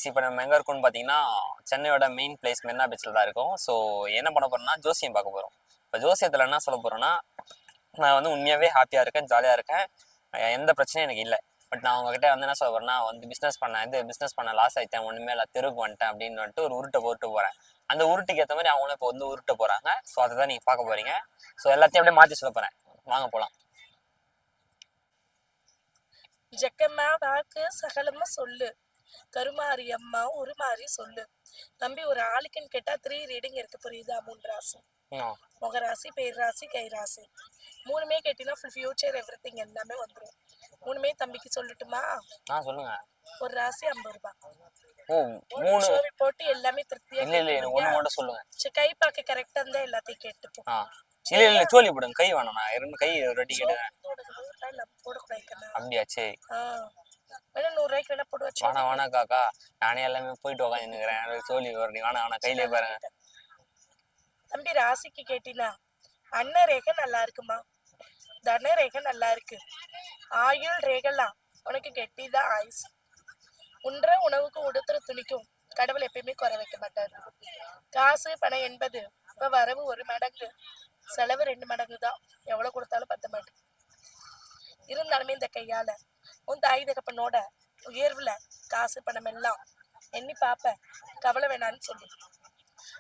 இப்போ நம்ம எங்கே இருக்கோம்னு பார்த்தீங்கன்னா சென்னையோட மெயின் பிளேஸ் மெரினா பீச்சில் தான் இருக்கும். ஸோ என்ன பண்ண போகிறோம்னா ஜோசியம் பார்க்க போகிறோம். இப்போ ஜோசியத்தில் என்ன சொல்ல போகிறோன்னா, நான் வந்து உண்மையாகவே ஹாப்பியாக இருக்கேன், ஜாலியாக இருக்கேன், எந்த பிரச்சனையும் எனக்கு இல்லை. பட் நான் உங்ககிட்ட வந்து என்ன சொல்ல போகிறேன்னா, வந்து பிஸ்னஸ் பண்ண லாஸ் ஆகிட்டேன், ஒன்றுமே இல்லை, தெருவுக்கு வந்துட்டேன் அப்படின்னு வந்துட்டு ஒரு உருட்டை போட்டு போகிறேன். அந்த உருட்டுக்கு ஏற்ற மாதிரி அவங்களும் இப்போ வந்து உருட்ட போகிறாங்க. ஸோ அதை தான் நீங்கள் பார்க்க போகிறீங்க. ஸோ எல்லாத்தையும் அப்படியே மாற்றி சொல்ல போகிறேன். வாங்க போகலாம். ஜக்கம்மா வாக்கு சகலமா சொல்லு, கருமாரி அம்மா உருமாறி சொல்லு. தம்பி ஒரு ஆளுக்குன்னு கேட்டா 3 ரீடிங் இருக்கு, புரியுதா? 3 ராசி, முக ராசி, பேர் ராசி, கை ராசி. 3மே கேட்டீங்கன்னா ஃபுல் ஃபியூச்சர் எவ்ரிதிங் எல்லாமே வந்துடும். 3மே தம்பிக்கு சொல்லட்டுமா? சொல்லுங்க. ஒரு ராசி 50 ரூபாய். ஓ, 3 போட்டு எல்லாமே திருப்தியா சொல்லுங்க. சரி, கை பார்க்க கரெக்டா இருந்தா எல்லாத்தையும் கேட்டுப்போம். இல்ல சோழி போடுங்க, கை வேணாம், நான் 2 கை ரெடி கேட்டேன். போடக்கூடாது. அப்படியா? சரி, வேணா 100 ரூபாய்க்கு வேணா போட்டு வச்சு. வேணா காக்கா, நானே எல்லாமே போயிட்டு உட்காந்துக்கிறேன். சோழி வரீங்க, வேணா கையிலே பாருங்க. தம்பி ராசிக்கு கேட்டினா அண்ணன் ரேகை நல்லா இருக்குமா, தன ரேகை நல்லா இருக்கு, ஆயுள் ரேகெல்லாம் உனக்கு கெட்டிதான் ஆயுஸ். உண்ற உணவுக்கு உடுத்துற துணிக்கும் கடவுள் எப்பயுமே குறை வைக்க மாட்டாரு. காசு பணம் என்பது இப்ப வரவு 1 மடங்கு, செலவு 2 மடங்கு தான். எவ்வளவு கொடுத்தாலும் பத்த மாட்டேன். இருந்தாலுமே இந்த கையால உன் தாய் தகப்பனோட உயர்வுல காசு பணம் எல்லாம் எண்ணி பாப்ப, கவலை வேணான்னு சொல்லு.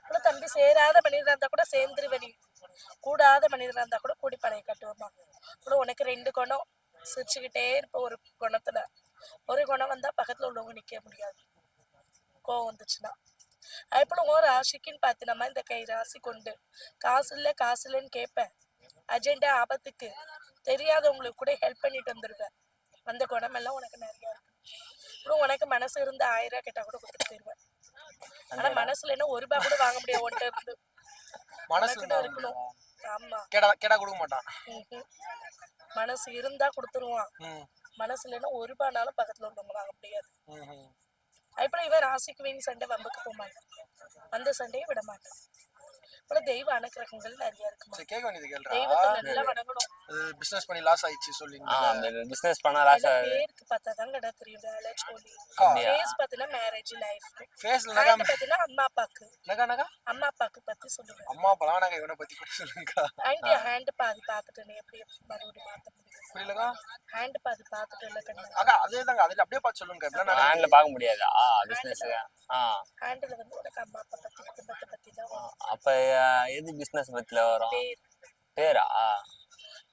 அவ்வளவு தம்பி சேராத மனிதனா இருந்தா கூட சேர்ந்துருவனி, கூடாத மனிதனா இருந்தா கூட கூடி பழைய கட்டுவோமா. அவ்வளவு உனக்கு 2 குணம், சிரிச்சுக்கிட்டே இருப்ப. ஒரு குணத்துல ஒரு குணம் வந்தா பக்கத்துல உள்ளவங்க நிக்க முடியாது, கோவம் வந்துச்சுன்னா. அதுபோல ஒரு ராசிக்குன்னு பார்த்து நம்ம இந்த கை ராசி கொண்டு காசு இல்லைன்னு கேட்ப, அஜெண்டா ஆபத்துக்கு தெரியாதவங்களுக்கு கூட ஹெல்ப் பண்ணிட்டு வந்துருவேன். அந்த குணமெல்லாம் உனக்கு நிறைய இருக்கு. அப்புறம் உனக்கு மனசு இருந்து 1000 ரூபாய் கேட்டா கூட கொடுத்துட்டு போயிருவேன். ஆனா மனசுல என்ன 1 ரூபாய் கூட வாங்க முடியாது ஒன்ட்ட இருந்து. மனசுல இருக்கணும். ஆமா, கேடா கொடுக்க மாட்டான். மனசு இருந்தா கொடுத்துருவான். மனசுல என்ன 1 ரூபாய்னாலும் பக்கத்துல உள்ளவங்க வாங்க முடியாது. அதுபோல இவன் ராசிக்கு வீண் சண்டை வம்புக்கு போக மாட்டான், அந்த சண்டையை விட மாட்டான். தெய்வ அனுக்கிரகங்கள் நிறைய இருக்கு. தெய்வத்தை நல்லா வணங்கணும். பிசினஸ் பண்ணி லாஸ் ஆயிச்சு சொல்லிங்க. பிசினஸ் பண்ண லாஸ் பேருக்கு பார்த்தா தான் கடை தெரியும். வேலை சொல்லி ஃபேஸ் பார்த்தீங்கன்னா மேரேஜ் லைஃப், ஃபேஸ்ல பார்த்தீங்கன்னா அம்மா அப்பாக்கு பத்தி சொல்லுங்க. அம்மா அப்பா நாங்க இவனை பத்தி சொல்லுங்க. ஆண்டி ஹேண்ட் பாதி பார்த்துட்டு எப்படி மறுபடியும் மாத்த முடியும்? புரியலங்க. ஹேண்ட் பாதி பார்த்துட்டு இல்ல கண்ணா. அதேதாங்க, அதுல அப்படியே பார்த்து சொல்லுங்க. ஹேண்ட்ல பார்க்க முடியாதா பிசினஸ்? ஹேண்ட்ல வந்து உனக்கு அம்மா அப்பா பத்தி குடும்பத்தை பத்தி தான். அப்ப எது பிசினஸ் பத்தில வரும்? பேரா?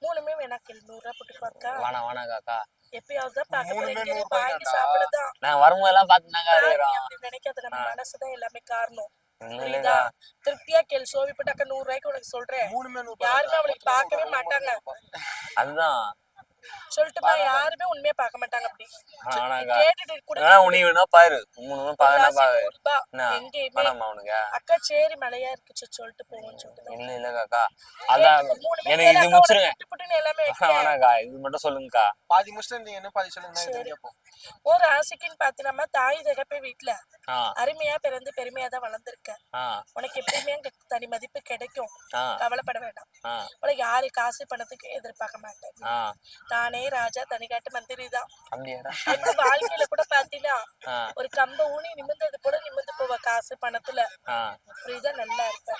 3மே வேணா கேளு. 100 ரூபாய் போட்டு பாக்கா. வேணா காக்கா, எப்பயாவது தான் பார்க்க போறீங்க, வாங்கி சாப்பிடதான். நான் வரும்போதெல்லாம் பார்த்துனாங்க இருக்கறோம். அப்படி நினைக்காத, நம்ம மனசுதான் எல்லாமே காரணம். புரியுதா? திருப்தியா கேளு. சோவி போட்டாக்க 100 ரூபாய்க்கு உனக்கு சொல்றேன். யாருமே அவளுக்கு பார்க்கவே மாட்டாங்க. அதுதான் சொல்லிட்டுமா, யாருமே உண்மையா பார்க்க மாட்டாங்க. அப்படி கேட்டுட்டு கூட பாரு, அக்கா சேரி மழையா இருக்குச்சு சொல்லிட்டு போவோம்னு சொல்லிட்டு. இல்ல காக்கா, அதான் எனக்கு இது முடிச்சிருங்க. எல்லாமே வேணாக்கா, இது மட்டும் சொல்லுங்கக்கா. பாதி முடிச்சிட்டு நீங்க என்ன பாதி சொல்லுங்க. ஒரு ராசிக்குன்னு பார்த்து நம்ம தாய் தகப்ப வீட்டுல அருமையா பிறந்து பெருமையா தான் வளர்ந்துருக்க. உனக்கு எப்பயுமே அங்க தனி மதிப்பு கிடைக்கும், கவலைப்பட வேண்டாம். உனக்கு யாரு காசு பணத்துக்கு எதிர்பார்க்க மாட்டேன். தானே ராஜா தனிக்காட்டு மந்திரி தான். வாழ்க்கையில கூட பாத்தீங்கன்னா ஒரு கம்ப ஊனி நிமிர்ந்தது கூட நிமிர்ந்து போவ காசு பணத்துல. புரியுதா? நல்லா இருப்ப.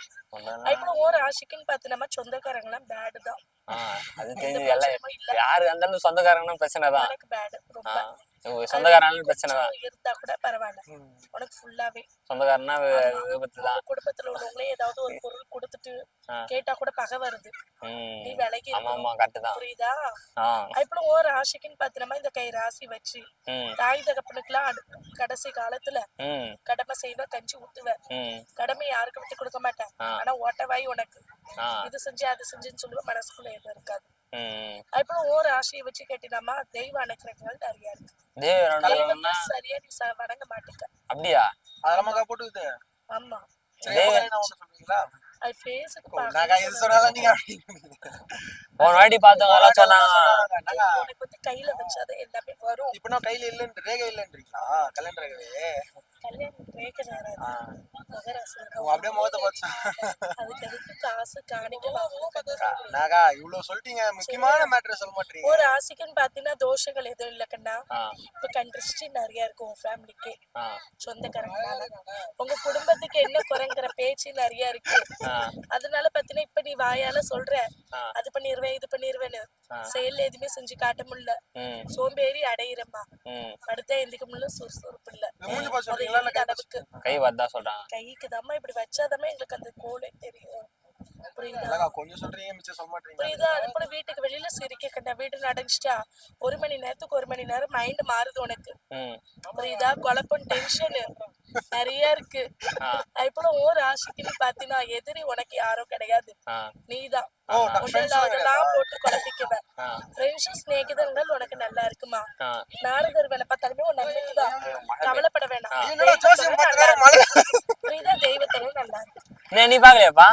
அதுபோல ஒரு ராசிக்குன்னு பார்த்து நம்ம சொந்தக்காரங்க எல்லாம் பேடு தான். அது தெரிஞ்சு எல்லாம் யாரு அந்த சொந்தக்காரங்களும் பிரச்சனை தான். எனக்கு பேடு ரொம்ப. சொந்தக்காரங்களும் பிரச்சனை தான் இருந்தா கூட பரவாயில்ல, உனக்கு ஃபுல்லாவே சொந்தக்காரனா விபத்து தான். குடும்பத்துல உள்ளவங்களே ஏதாவது ஒரு பொருள் கொடுத்துட்டு கேட்டா கூட பகை வருது. நீ விலகி புரியுதா? அதுபோல ஒரு ராசிக்குன்னு பார்த்து நம்ம இந்த கை ராசி வச்சு தாய் தகப்பனுக்குலாம் கடைசி காலத்துல கடமை செய்வ, கஞ்சி ஊத்துவ. கடமை யாருக்கு விட்டு கொடுக்க மாட்டேன். ஆனா ஓட்டவாய் உனக்கு இது செஞ்சு அது செஞ்சுன்னு சொல்லுவ, மனசுக்குள்ள எதுவும் இருக்காது. அதுபோல ஒரு ராசியை வச்சு கேட்டினாமா தெய்வ அனுக்கிரகங்கள் நிறைய இருக்கு. சரியா நீ வணங்க மாட்டேங்க. அப்படியா? அதெல்லாம் போட்டு. ஆமா, சொல்லுவீங்களா? அது ஃபேஸ்க்கு போன வாட்டி பார்த்தவங்க எல்லாம் சொன்னாங்க உனக்கு வந்து கையில வச்சாதான் எல்லாமே வரும். இப்ப நான் கையில இல்லன்னு ரேகை இல்லன்றீங்களா கல்யாண ரேகவே கல்யாணம் ரேகை வராது. முகராசி அப்படியே முகத்தை பார்த்து அதுக்கு எதுக்கு காசு காணிக்க வாங்கணும். நாகா இவ்வளவு சொல்லிட்டீங்க முக்கியமான மேட்டர் சொல்ல மாட்டீங்க ஒரு ராசிக்குன்னு பாத்தீங்கன்னா தோஷங்கள் எதுவும் இல்ல கண்ணா. ஆ, இப்ப கண்டிருஷ்டி நிறைய இருக்கும் உன் ஃபேமிலிக்கு, ஆ, சொந்தக்காரங்களால. உங்க குடும்பத்துக்கு என்ன குறைங்கிற பேச்சு நிறைய இருக்கு. ஆ, அதனால பாத்தீங்கன்னா இப்ப நீ வாயால சொல்ற ஆ, அது பண்ணிருவேன் இது பண்ணிருவேன்னு, ஆ. செயல்ல எதுவுமே செஞ்சு காட்ட முடியல. ம், சோம்பேறி அடையிறம்மா, ம். படுத்தா எந்திக்க முடியல, சுறுசுறுப்பு இல்ல. மூஞ்சி பார்த்து அது சொல்றீங்களா இல்ல எந்த அளவுக்கு கை வந்தா சொல்றாங்க. கைக்கு தாம்மா இப்படி வச்சாதாம்மா எங்களுக்கு அந்த கோலே தெரியும். புரியுதா? இல்லக்கா கொஞ்சம் சொல்றீங்க மிச்சம் சொல்ல மாட்டீங்க புரியுதா? அது போல வீட்டுக்கு வெளியில சிரிக்க கண்டா வீடு நடந்துச்சா 1 மணி நேரத்துக்கு 1 மணி நேரம் மைண்ட் மாறுது உனக்கு. ம், புரியுதா? குழப்பம் டென்ஷன் நிறைய இருக்கு. ஆ, அது போல ஓ ராசிக்குன்னு பாத்தீங்கன்னா எதிரி உனக்கு யாரும் கிடையாது, ஆ, நீதான். ஓ அதெல்லாம் போட்டு குழப்பிக்குவேன். ஆ, ஃப்ரெண்ட்ஸ் ஸ்நேகிதங்கள் உனக்கு நல்லா இருக்குமா. ஆ. நாரதர் வேலை பார்த்தாலுமே உன் நன்மைக்குதான், கவலைப்பட வேணாம். என்னடா ஜோசியம் பார்த்து வேற மழை புரியுதா? தெய்வத்தரும் நல்லா இருக்கு. நீ பாக்கலையாப்பா?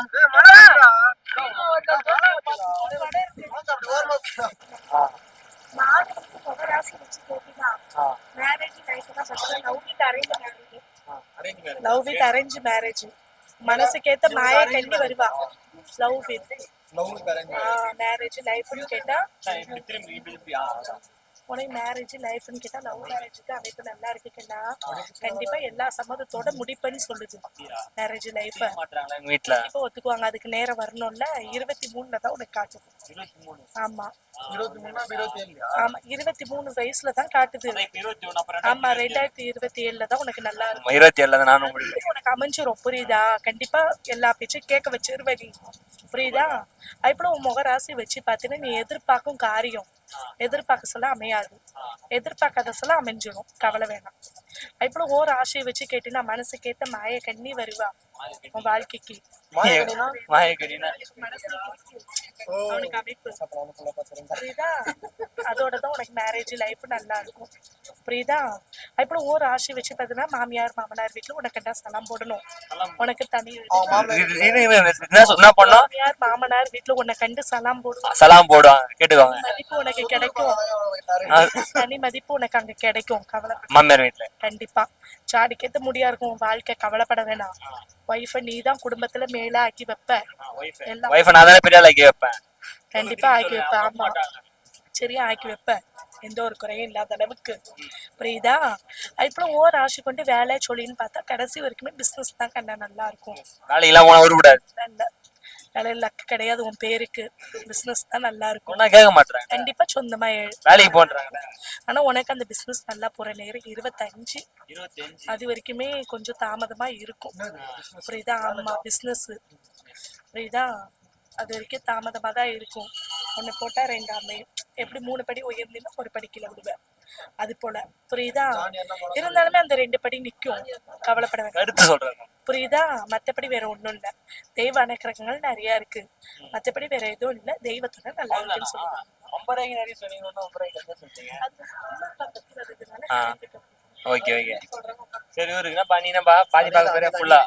முகராசி வச்சு கேட்டீங்கன்னா மேரேஜ் லைஃப் தான் சொல்றேன். Love with arrange marriage. மனசுக்கேத்த மாய கண்ணி வருவா. லவ் வித் மேரேஜ் லைஃப்னு கேட்டா உனக்கு மேரேஜ் லைஃப்னு கேட்டா லவ் மேரேஜுக்கு அமைப்பு நல்லா இருக்குன்னா கண்டிப்பா எல்லா சம்மதத்தோட முடிப்பேன்னு சொல்லுது. மேரேஜ் லைஃப் எங்க வீட்டுல கண்டிப்பா ஒத்துக்குவாங்க. அதுக்கு நேரம் வரணும்ல. 23ல தான் உனக்கு காட்டுது. ஆமா 23 ஆமா 23 வயசுல தான் காட்டுது. ஆமா 2027ல தான் உனக்கு நல்லா இருக்கும். 27 நானும் முடியல. உனக்கு அமைஞ்சிரும். புரியுதா? கண்டிப்பா எல்லா பேச்சும் கேட்க வச்சிருவ நீ. புரியுதா? அதுபோல உன் முக ராசி வச்சு பாத்தீங்கன்னா நீ எதிர்பார்க்கும் காரியம் எதிர்பார்க்க சொல்ல அமையாது, எதிர்பார்க்காத சொல்ல அமைஞ்சிரும். கவலை வேணாம். அதுபோல ஓர் ஆசையை வச்சு கேட்டீங்கன்னா மனசுக்கேத்த மாய கண்ணி வருவா உன் வாழ்க்கைக்கு. மாயக்கடினா அவனுக்கு அமைப்பு புரியுதா? அதோடதான் உனக்கு மேரேஜ் லைஃப் நல்லா இருக்கும். புரியுதா? அதுபோல ஓர் ஆசை வச்சு பாத்தீங்கன்னா மாமியார் மாமனார் வீட்டுல உனக்கு கண்டா சலாம் போடணும். உனக்கு தனி என்ன பண்ணோம்? மாமியார் மாமனார் வீட்டுல உன்னை கண்டு சலாம் போடுவோம். சலாம் போடுவாங்க, கேட்டுக்கோங்க. மதிப்பு உனக்கு கிடைக்கும். தனி மதிப்பு உனக்கு அங்க கிடைக்கும். கவலை மாமியார் வீட்டுல கண்டிப்பா சாடிக்கேத்த முடியா இருக்கும் உன் வாழ்க்கை. கவலைப்பட வேணாம். ஒய்ஃபை நீ தான் குடும்பத்துல மேல ஆக்கி வைப்ப. எல்லாம் வைஃப் நான் தானே பெரிய ஆள் ஆக்கி வைப்பேன். கண்டிப்பா ஆக்கி வைப்ப. ஆமா சரியா ஆக்கி வைப்ப. எந்த ஒரு குறையும் இல்லாத அளவுக்கு. புரியுதா? அதுபோல ஓர் ஆசை கொண்டு வேலை சொல்லின்னு பார்த்தா கடைசி வரைக்குமே பிசினஸ் தான் கண்டா நல்லா இருக்கும். வேலைக்கெல்லாம் போனா உருப்படாது. இல்ல வேலை லக்கு கிடையாது உன் பேருக்கு. பிசினஸ் தான் நல்லா இருக்கும். ஒன்னா கேட்க மாட்டேன். கண்டிப்பா சொந்தமா வேலைக்கு போன்றாங்க. ஆனா உனக்கு அந்த பிசினஸ் நல்லா போற நேரம் 25 அது வரைக்குமே கொஞ்சம் தாமதமா இருக்கும். புரியுதா? ஆமா பிசினஸ் புரியுதா? அது வரைக்கும் தாமதமா தான் இருக்கும். ஒன்னு போட்டா 2 அமையும். எப்படி 3 படி உயர்ந்தீங்கன்னா 1 படி கீழே விடுவேன். அது போல புரியுதா? இருந்தாலுமே அந்த 2 படி நிக்கும். கவலைப்பட வேண்டாம். கருத்து சொல்றாங்க. புரியுதா? மத்தபடி வேற ஒண்ணும் இல்ல. தெய்வ அனுக்கிரகங்கள் நிறைய இருக்கு. மத்தபடி வேற எதுவும் இல்ல. தெய்வத்தோட நல்லா இருக்குன்னு சொல்லுவாங்க. ஓகே ஓகே சரி இருக்குன்னா பண்ணினப்பா பாதி பார்க்க போறியா ஃபுல்லா?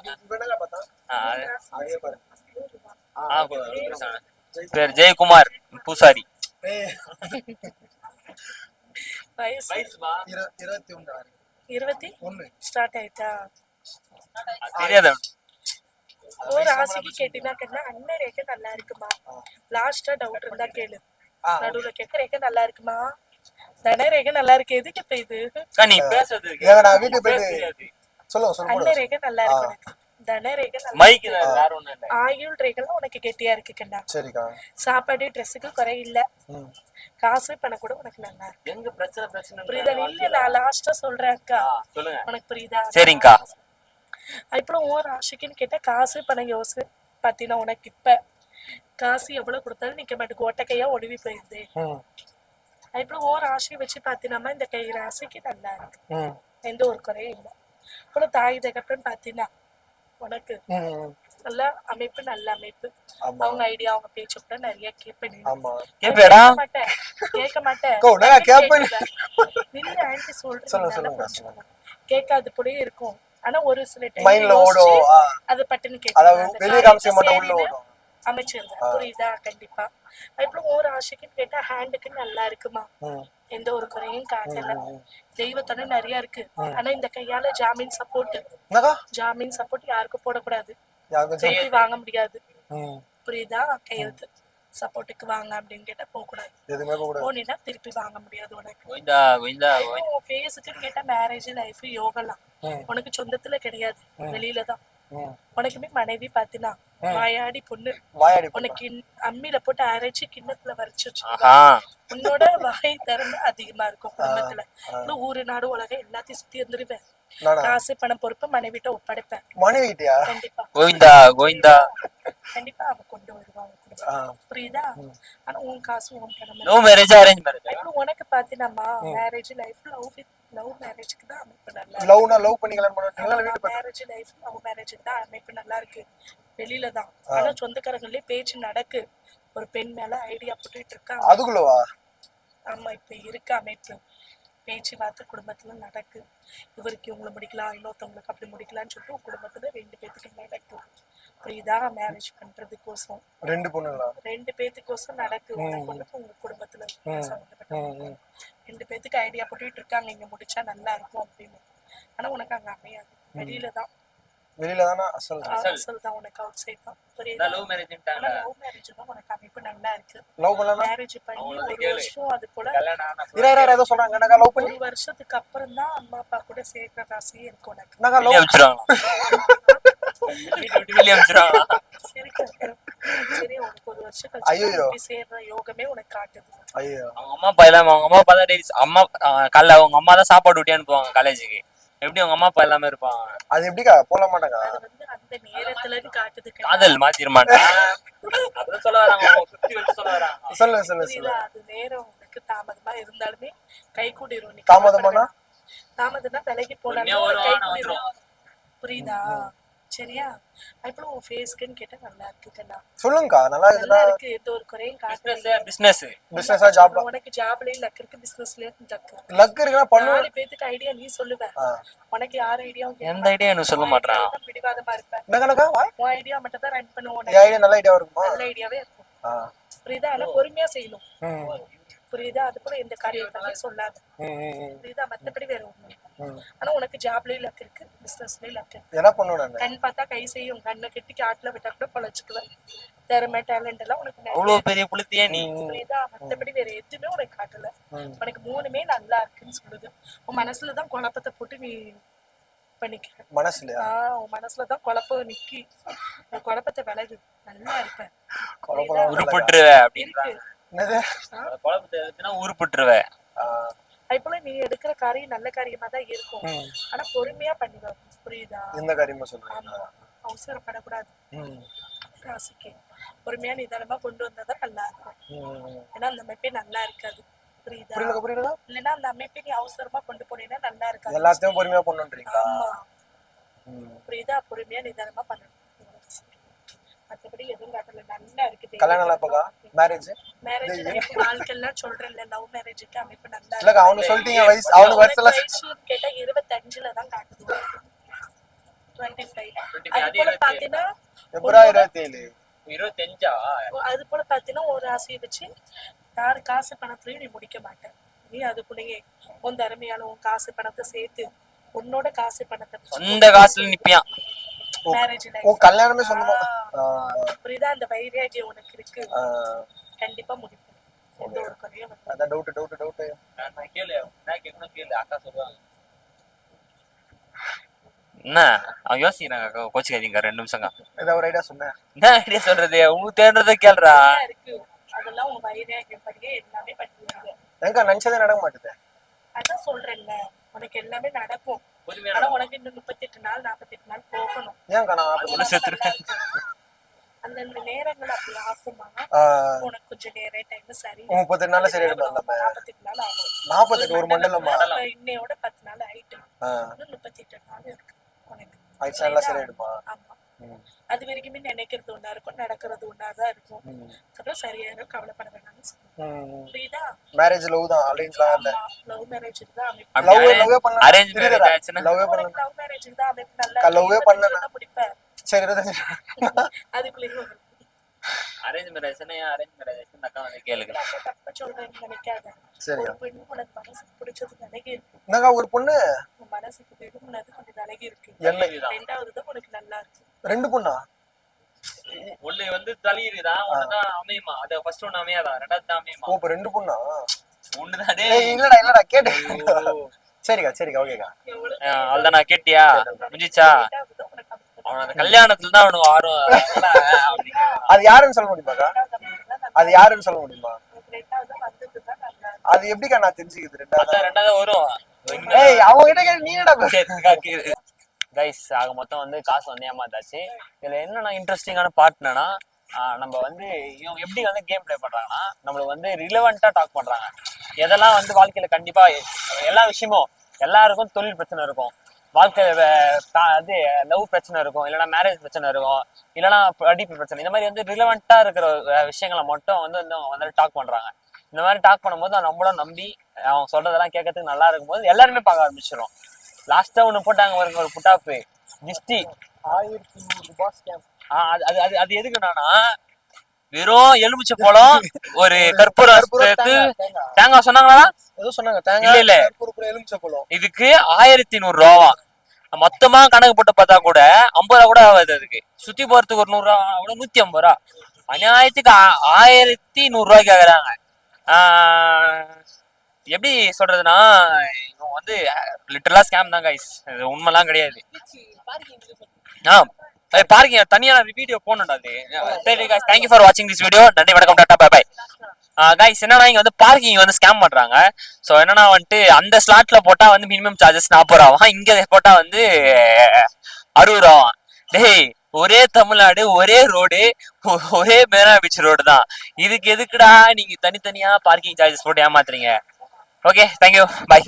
பேர் ஜெயக்குமார் பூசாரி. வயசு 21 ஸ்டார்ட் ஆயிட்டா? தெரியாத ஒரு ராசிக்கு கேட்டீங்கன்னா அண்ணன் ரேகை நல்லா இருக்குமா. லாஸ்டா டவுட் இருந்தா கேளு. நடுவுல கேட்க ரேகை நல்லா இருக்குமா. தன ரேகை நல்லா இருக்கு. எதுக்கு இப்ப இது? நீ பேசுறது அண்ணன் ரேகை நல்லா இருக்கு உனக்கு. தன ரேகை மைக் வேற ஒண்ணு இல்ல. ஆயுள் ரேகைலாம் உனக்கு கெட்டியா இருக்கு கண்ணா. சரிக்கா. சாப்பாடு ட்ரெஸ்ஸுக்கு குறை இல்ல. காசு பணம் கூட உனக்கு நல்லா இருக்கு. எங்க பிரச்சனை புரியுதா? இல்ல நான் லாஸ்டா சொல்றேன் அக்கா. சொல்லுங்க. உனக்கு புரியுதா? சரிங்கக்கா. அதுக்கப்புறம் ஓர் ராசிக்குன்னு கேட்டா காசு பணம் யோசு பாத்தீங்கன்னா உனக்கு இப்ப காசு எவ்வளவு கொடுத்தாலும் நிக்க மாட்டேங்குது. ஒட்டக்கையா ஒடுவி போயிருது. அதுக்கப்புறம் ஓர் ராசியை வச்சு பாத்தீங்கன்னா இந்த கை ராசிக்கு நல்லா இருக்கு. எந்த ஒரு குறையும் இல்லை. அப்புறம் தாய் தகப்பன்னு பாத்தீங்கன்னா உனக்கு நல்ல அமைப்பு. நல்ல அமைப்பு. அவங்க ஐடியா அவங்க பேச்சு கூட நிறைய கேட்பேன். மாட்டேன் கேட்க மாட்டேன். இல்ல ஆன்டி சொல்றேன் கேட்காது கூட இருக்கும். ஆனா ஒரு சில டைம் அது பட்டுன்னு கேட்க அமைச்சிருந்தேன். புரியுதா? கண்டிப்பா. அதுக்கப்புறம் ஒரு ராசிக்குன்னு கேட்டா ஹேண்டுக்கு நல்லா இருக்குமா, எந்த ஒரு குறையும் காட்டல. தெய்வத்தோட நிறைய இருக்கு. ஆனா இந்த கையால ஜாமீன் சப்போர்ட் யாருக்கும் போடக்கூடாது, திருப்பி வாங்க முடியாது. புரியுதா? கையெழுத்து சப்போர்ட்டுக்கு வாங்க அப்படின்னு கேட்டா போக கூடாது. போனீங்கன்னா திருப்பி வாங்க முடியாது உனக்கு. ஃபேஸுக்குன்னு கேட்டா மேரேஜ் லைஃப் யோகலாம் உனக்கு சொந்தத்துல கிடையாது, வெளியில தான். உனக்குமே மனைவி பாத்தினா வாயாடி பொண்ணு, உனக்கு அம்மியில போட்டு அரைச்சு கிண்ணத்துல வரைச்சு வச்சுக்கோ. உன்னோட வகை திறமை அதிகமா இருக்கும் குடும்பத்துல. ஊரு நாடு உலகம் எல்லாத்தையும் சுத்தி இருந்துருவேன். காசு பணம் பொறுப்பு மனைவிட்ட ஒப்படைப்பேன். கண்டிப்பா கண்டிப்பா அவ கொண்டு வருவாங்க. புரியுதா? ஆனா உன் காசு உன் பணம். உனக்கு பாத்தீங்கன்னா மேரேஜ் லைஃப் லவ் மேரேஜ்க்கு தான் அமைப்பு நல்லா மேரேஜ் லைஃப் லவ் மேரேஜ்க்கு தான் அமைப்பு நல்லா இருக்கு, வெளியில தான். ஆனா சொந்தக்காரங்களே பேச்சு நடக்கு, ஒரு பெண் மேல ஐடியா போட்டுட்டு இருக்காங்க. அதுக்குள்ளவா? ஆமா, இப்ப இருக்க அமைப்பு பேச்சுவார்த்தை குடும்பத்துல நடக்கு. இவருக்கு இவங்களை முடிக்கலாம், இன்னொருத்தவங்களுக்கு அப்படி முடிக்கலாம்னு சொல்லிட்டு உங்க குடும்பத்துல 2 பேத்துக்கு நடக்கும். புரியுதா? மேரேஜ் பண்றதுக்கோசம் 2 பேத்துக்கோசம் நடக்கு. உங்க குடும்பத்துல சம்பந்தப்பட்ட 2 பேத்துக்கு ஐடியா போட்டுட்டு இருக்காங்க, இங்க முடிச்சா நல்லா இருக்கும் அப்படின்னு. ஆனா உனக்கு அங்க அமையாது, வெளியில தான். அசல் தான் உனக்கு அவுட் சைட் தான். புரியுதா? லவ் மேரேஜ் தான் உனக்கு அமைப்பு நல்லா இருக்கு. மேரேஜ் பண்ணி 1 வருஷம் அது போல ஒரு வருஷத்துக்கு அப்புறம் தான் அம்மா அப்பா கூட சேர்க்கிற ராசியே இருக்கு உனக்கு. சரி உனக்கு 1 வருஷம் கழிச்சு சேர்ற யோகமே உனக்கு காட்டுது. அவங்க அம்மா அப்பா தான் டெய்லி காலைல அவங்க அம்மா தான் சாப்பாடு ஊட்டி அனுப்புவாங்க காலேஜுக்கு. எப்படி அவங்க அம்மா அப்பா எல்லாமே இருப்பாங்க? அது எப்படிக்கா போல மாட்டாங்க? அது வந்து அந்த நேரத்துல காட்டுது. காதல் மாத்திரமாட்டா அதான் சொல்ல வராங்க, சுத்தி வச்சு சொல்ல வராங்க. சொல்லு. அது நேரம் உனக்கு தாமதமா இருந்தாலுமே கை கூடிரும். தாமதம்னா விலைக்கு போனாலும் கை கூடிரும். புரியுதா? சரியா? அப்புறம் உன் ஃபேஸ்க்குன்னு கேட்டா நல்லா இருக்குக்கண்ணா. சொல்லுங்கக்கா, நல்லா இருக்கு, எந்த ஒரு குறையும் காட்டல. பிசினஸா ஜாப்? உனக்கு ஜாப்லயும் லக் இருக்கு, பிசினஸ்லயும் லக் இருக்குனா பண்ணு. 4 பேத்துக்கு ஐடியா நீ சொல்லுவ, உனக்கு யார் ஐடியாவும் எந்த ஐடியா எனக்கு சொல்ல மாட்டறான். பிடிவாதமா இருப்ப. உன் ஐடியா மட்டும் தான் ரன் பண்ணுவோம். ஐடியா நல்ல ஐடியா இருக்குமா? நல்ல ஐடியாவே இருக்கும். புரியுதா? ஆனா பொறுமையா செய்யணும். புரியுதா? அது போல எந்த காரியத்தையும் சொல்லாது. புரியுதா? மத்தபடி வேற ஒண்ணு. ஆனா உனக்கு ஜாப்லயும் லக் இருக்கு, பிசினஸ்லயும் லக் இருக்கு. என்ன பண்ணுவேன்? கண் பார்த்தா கை செய்யும், கண்ணை கெட்டி காட்டுல விட்டா கூட பழச்சுக்குவேன். திறமை டேலண்ட் எல்லாம் உனக்கு அவ்வளவு பெரிய புளுத்தியா நீ. புரியுதா? மத்தபடி வேற எதுவுமே உனக்கு காட்டல. உனக்கு 3மே நல்லா இருக்குன்னு சொல்லுது. உன் மனசுலதான் குழப்பத்தை போட்டு நீ பண்ணிக்க. உன் மனசுலதான் குழப்பம் நிக்கி, குழப்பத்தை விலகு, நல்லா இருப்ப. உருப்பட்டுருவ அப்படின்னு உருப்பட்டுருவ. அதுபோல நீ எடுக்கிற காரியம் நல்ல காரியமா தான் இருக்கும். ஆனா பொறுமையா பண்ணிடுவ. புரியுதா? எந்த காரியமா சொல்றீங்க? அவசரப்படக்கூடாது. ராசிக்கு பொறுமையா நிதானமா கொண்டு வந்தாதான் நல்லா இருக்கும். ஏன்னா அந்த அமைப்பே நல்லா இருக்காது. புரியுதா? இல்லைன்னா அந்த அமைப்பை நீ அவசரமா கொண்டு போனீங்கன்னா நல்லா இருக்காது. எல்லாத்தையும் பொறுமையா பண்ணுன்றீங்களா? ஆமா. புரியுதா? பொறுமையா நிதானமா பண்ணணும். மத்தபடி எதுவும் காட்டல, நல்லா இருக்கு. கல்யாணம் எப்பக்கா? மேரேஜ் வாழ்க்கைலாம் சொல்றேன்ல, லவ் மேரேஜ்க்கு அமைப்பு நல்லா இல்ல. அவங்க சொல்லிட்டீங்க வயசு, அவங்க வயசுல கேட்டா 25ல தான் காட்டுது. 25. அது போல பாத்தீங்கன்னா பிப்ரவரி 25 அது போல பாத்தீங்கன்னா ஒரு ராசியை வச்சு யாரு காசு பணத்துலயும் நீ முடிக்க மாட்டேன். நீ அதுக்குள்ளேயே உன் திறமையால உன் காசு பணத்தை சேர்த்து உன்னோட காசு பணத்தை சொந்த காசுல நிப்பியான். மேரேஜ் கல்யாணமே சொந்தமா. புரியுதா? அந்த வைராகியம் உனக்கு இருக்கு, கண்டிப்பா முடிப்பேன். எந்த ஒரு குறையும் அதான் டவுட் நான் கேளு, நான் கேளு, அக்கா சொல்லுவாங்க. என்ன அவன் யோசிக்கிறாங்க, கோச்சுக்காதீங்க 2 நிமிஷங்க. ஏதாவது ஒரு ஐடியா சொன்னேன். என்ன ஐடியா சொல்றது? உங்களுக்கு தேடுறத கேளுடா. இருக்கு, அதெல்லாம் உன் வைராகியம் படியே எல்லாமே பண்ணுவீங்க. எங்க நினைச்சதே நடக்க மாட்டுது. அதான் சொல்றேன்ல, உனக்கு எல்லாமே நடக்கும். ஆனா உனக்கு இன்னும் 38 நாள் 48 நாள் போகணும். ஏன் நான் செத்துருக்கேன். அந்தந்த நேரங்கள் அப்படி ஆகுமா? உனக்கு கொஞ்சம் நேரம் டைம் சரி. 38 நாள்ல சரி ஆயிடும். 48 நாள் ஆகும். 48 ஒரு மண்டலமா? இன்னையோட 10 நாள் ஆயிட்டு, இன்னும் 38 நாள் இருக்கு உனக்கு. ஆயிடுச்சு, நல்லா சரி ஆயிடுமா? ஆமா. அது வரைக்குமே நினைக்கிறது ஒண்ணா இருக்கும், நடக்கிறது ஒண்ணாதான் இருக்கும். அப்புறம் சரியாயிரும், கவலைப்பட வேணாம்னு சொல்லுங்க. புரியுதா? மேரேஜ் லவ் தான், அரேஞ்ச்லாம் இல்ல. லவ் மேரேஜ் தான் அமைப்பு. லவ்வே பண்ணல. அரேஞ்ச் மேரேஜ் ஆச்சுனா லவ் மேரேஜ் தான் அமைப்பு நல்லா. லவ்வே பண்ணல. முடிப்பேன். சரி 25 அதுக்குள்ளேயே அரேஞ்ச் மேரேஜ் அரேஞ்ச் மேரேஜ் இந்த அக்கா வந்து கேளுங்க. நான் தப்பா சொல்றேன்னு நினைக்காத. சரிங்க. ஒரு பெண்ணு உனக்கு மனசுக்கு பிடிச்சது நினைக்க இருக்கு. என்னக்கா ஒரு பொண்ணு உன் மனசுக்கு விரும்பினது கொஞ்சம் நினைக்க இருக்கு. என்ன ரெண்டாவது தான் உனக்கு நல்லா இருக்கு. 2 பொண்ணா? ஒண்ணு வந்து தலையிருதா, ஒண்ணுதான் அமையுமா. அது ஃபர்ஸ்ட் ஒண்ணு அமையாதா, ரெண்டாவது தான் அமையுமா. ஓ, இப்ப 2 பொண்ணா? ஒண்ணுதானே. ஏய் இல்லடா கேட்டேன். சரிக்கா ஓகேக்கா. அவ்வளவுதான். நான் கேட்டியா முடிஞ்சிச்சா? ரெண்டாவது தான் உனக்கு அமைஞ்சது. அவன் அந்த கல்யாணத்துல தான் அவனுக்கு ஆர்வம். அது யாருன்னு சொல்ல முடியுமாக்கா? அது யாருன்னு சொல்ல முடியுமா? ரெண்டாவது வந்தது தான் நல்லா இருக்கு. அது எப்படிக்கா நான் தெரிஞ்சுக்கிறது? ரெண்டாவது வரும். ஏய் அவங்க கிட்ட கேட்டு நீ என்னடா? கைஸ் ஆக மொத்தம் வந்து காசு வந்து ஏமாத்தாச்சு. இதுல என்னன்னா இன்ட்ரெஸ்டிங்கான பார்ட் என்னன்னா, நம்ம வந்து இவங்க எப்படி வந்து கேம் ப்ளே பண்றாங்கன்னா, நம்மளுக்கு வந்து ரிலவெண்டா டாக் பண்றாங்க. எதெல்லாம் வந்து வாழ்க்கையில கண்டிப்பா எல்லா விஷயமும், எல்லாருக்கும் தொழில் பிரச்சனை இருக்கும், வாழ்க்கையில அது லவ் பிரச்சனை இருக்கும், இல்லைன்னா மேரேஜ் பிரச்சனை இருக்கும், இல்லைன்னா படிப்பு பிரச்சனை. இந்த மாதிரி வந்து ரிலவெண்டா இருக்கிற விஷயங்களை மட்டும் வந்து டாக் பண்றாங்க. இந்த மாதிரி டாக் பண்ணும்போது நம்மளும் நம்பி அவங்க சொல்றதெல்லாம் கேட்கறதுக்கு நல்லா இருக்கும்போது எல்லாருமே பார்க்க ஆரம்பிச்சிடும். லாஸ்டா ஒண்ணு போட்டாங்க பாருங்க, ஒரு புட்டாப்பு திஷ்டி 1100 ரூபாய் ஸ்கேம். அது அது அது எதுக்குன்னா, வெறும் எலுமிச்சை பழம் ஒரு கற்பூரம் தேங்காய் சொன்னாங்களா? ஏதோ சொன்னாங்க இல்ல தேங்காய் இல்ல, கற்பூரம் எலுமிச்சை பழம். இதுக்கு 1100 ரூபாவா. மொத்தமா கணக்கு போட்டு பார்த்தா கூட 50 ரூபா கூட ஆகாது. அதுக்கு சுத்தி போறதுக்கு ஒரு 100 ரூபா, 150 ரூபா. அநியாயத்துக்கு 1100 ரூபாய்க்கு கேக்குறாங்க. எப்படி சொல்றதுன்னா, இவங்க வந்து லிட்டரலா ஸ்கேம் தான் கைஸ். இது உண்மைலாம் கிடையாது. பார்க்கிங் தனியா வீடியோ போனோம்டா அது. சரி கைஸ், தேங்க்யூ ஃபார் வாட்சிங் திஸ் வீடியோ. நன்றி, வணக்கம், டாடா, பை பை. கைஸ் என்னன்னா, இங்க வந்து பார்க்கிங் வந்து ஸ்கேம் பண்றாங்க. ஸோ என்னன்னா வந்துட்டு அந்த ஸ்லாட்ல போட்டா வந்து மினிமம் சார்ஜஸ் 40 ரூபாவாம், இங்க போட்டா வந்து 60 ரூபாவாம். டேய், ஒரே தமிழ்நாடு, ஒரே ரோடு, ஒரே மெரினா பீச் ரோடு தான். இதுக்கு எதுக்குடா நீங்க தனித்தனியா பார்க்கிங் சார்ஜஸ் போட்டு ஏமாத்துறீங்க? Okay, thank you, by.